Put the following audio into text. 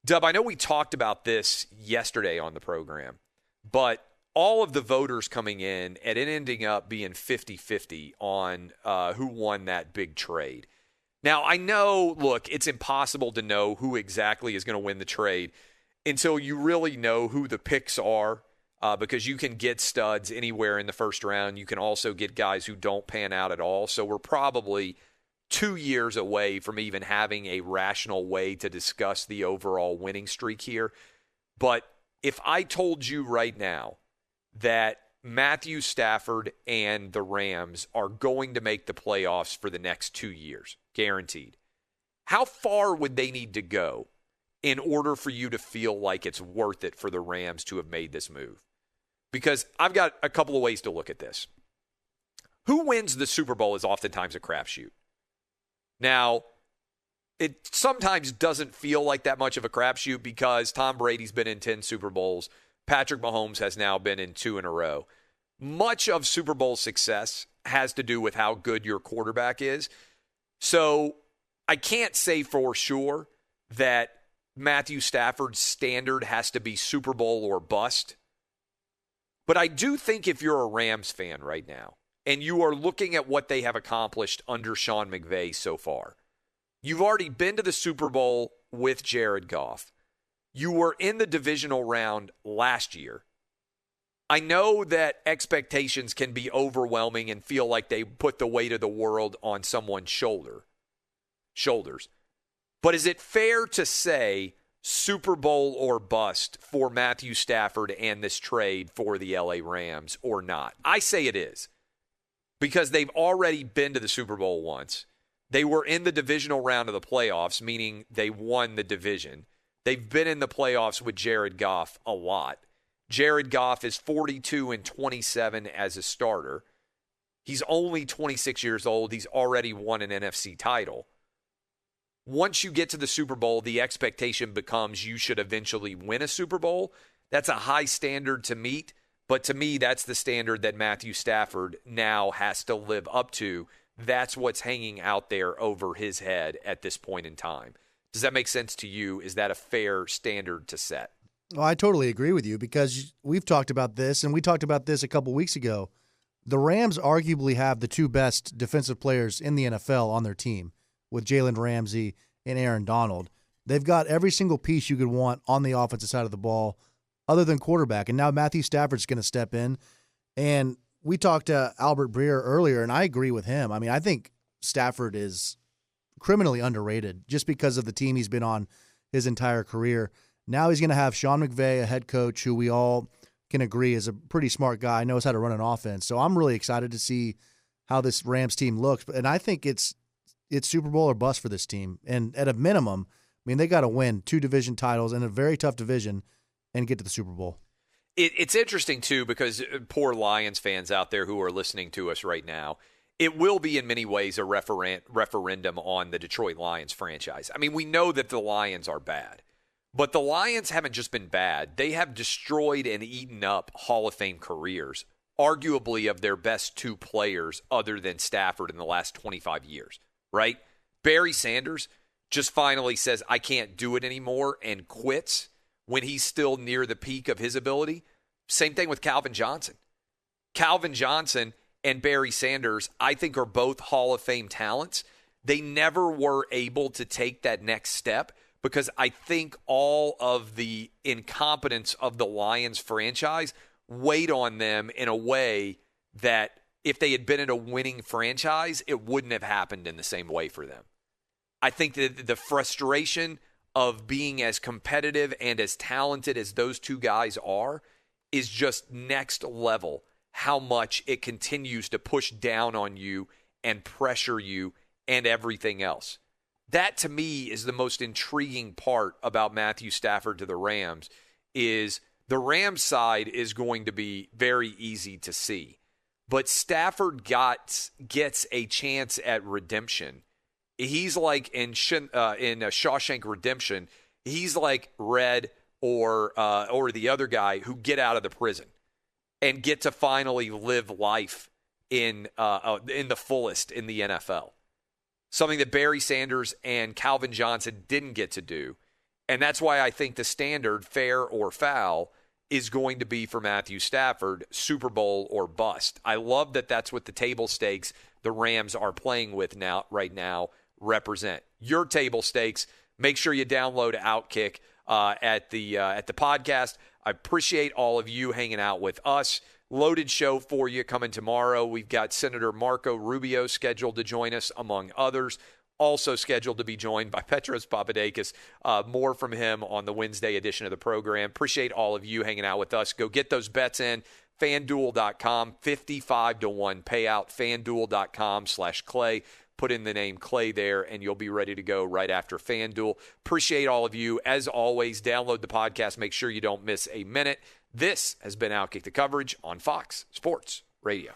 Dub, I know we talked about this yesterday on the program, but all of the voters coming in and it ending up being 50-50 on who won that big trade. Now, I know, look, it's impossible to know who exactly is going to win the trade until you really know who the picks are, because you can get studs anywhere in the first round. You can also get guys who don't pan out at all. So we're probably 2 years away from even having a rational way to discuss the overall winning streak here. But if I told you right now that Matthew Stafford and the Rams are going to make the playoffs for the next 2 years, guaranteed, how far would they need to go in order for you to feel like it's worth it for the Rams to have made this move? Because I've got a couple of ways to look at this. Who wins the Super Bowl is oftentimes a crapshoot. Now, it sometimes doesn't feel like that much of a crapshoot because Tom Brady's been in 10 Super Bowls. Patrick Mahomes has now been in 2 in a row. Much of Super Bowl success has to do with how good your quarterback is. So I can't say for sure that Matthew Stafford's standard has to be Super Bowl or bust. But I do think if you're a Rams fan right now and you are looking at what they have accomplished under Sean McVay so far, you've already been to the Super Bowl with Jared Goff. You were in the divisional round last year. I know that expectations can be overwhelming and feel like they put the weight of the world on someone's shoulders. But is it fair to say Super Bowl or bust for Matthew Stafford and this trade for the LA Rams or not? I say it is, because they've already been to the Super Bowl once. They were in the divisional round of the playoffs, meaning they won the division. They've been in the playoffs with Jared Goff a lot. Jared Goff is 42-27 as a starter. He's only 26 years old. He's already won an NFC title. Once you get to the Super Bowl, the expectation becomes you should eventually win a Super Bowl. That's a high standard to meet, but to me, that's the standard that Matthew Stafford now has to live up to. That's what's hanging out there over his head at this point in time. Does that make sense to you? Is that a fair standard to set? Well, I totally agree with you because we've talked about this, and we talked about this a couple weeks ago. The Rams arguably have the 2 best defensive players in the NFL on their team, with Jalen Ramsey and Aaron Donald. They've got every single piece you could want on the offensive side of the ball other than quarterback. And now Matthew Stafford's going to step in. And we talked to Albert Breer earlier, and I agree with him. I mean, I think Stafford is criminally underrated just because of the team he's been on his entire career. Now he's going to have Sean McVay, a head coach who we all can agree is a pretty smart guy, knows how to run an offense. So I'm really excited to see how this Rams team looks. And I think it's Super Bowl or bust for this team. And at a minimum, I mean, they got to win 2 division titles in a very tough division and get to the Super Bowl. It's interesting, too, because poor Lions fans out there who are listening to us right now, it will be in many ways a referendum on the Detroit Lions franchise. I mean, we know that the Lions are bad, but the Lions haven't just been bad. They have destroyed and eaten up Hall of Fame careers, arguably of their best 2 players other than Stafford in the last 25 years. Right? Barry Sanders just finally says, I can't do it anymore and quits when he's still near the peak of his ability. Same thing with Calvin Johnson. Calvin Johnson and Barry Sanders, I think, are both Hall of Fame talents. They never were able to take that next step because I think all of the incompetence of the Lions franchise weighed on them in a way that if they had been in a winning franchise, it wouldn't have happened in the same way for them. I think that the frustration of being as competitive and as talented as those 2 guys are is just next level, how much it continues to push down on you and pressure you and everything else. That, to me, is the most intriguing part about Matthew Stafford to the Rams, is the Rams side is going to be very easy to see. But Stafford gets a chance at redemption. He's like in Shawshank Redemption. He's like Red or the other guy who get out of the prison and get to finally live life in the fullest in the NFL. Something that Barry Sanders and Calvin Johnson didn't get to do. And that's why I think the standard, fair or foul, is going to be for Matthew Stafford, Super Bowl or bust. I love that that's what the table stakes the Rams are playing with right now represent. Your table stakes, make sure you download OutKick at the podcast. I appreciate all of you hanging out with us. Loaded show for you coming tomorrow. We've got Senator Marco Rubio scheduled to join us, among others. Also scheduled to be joined by Petros Papadakis. More from him on the Wednesday edition of the program. Appreciate all of you hanging out with us. Go get those bets in. FanDuel.com, 55-1 payout. FanDuel.com/Clay. Put in the name Clay there, and you'll be ready to go right after FanDuel. Appreciate all of you. As always, download the podcast. Make sure you don't miss a minute. This has been OutKick the Coverage on Fox Sports Radio.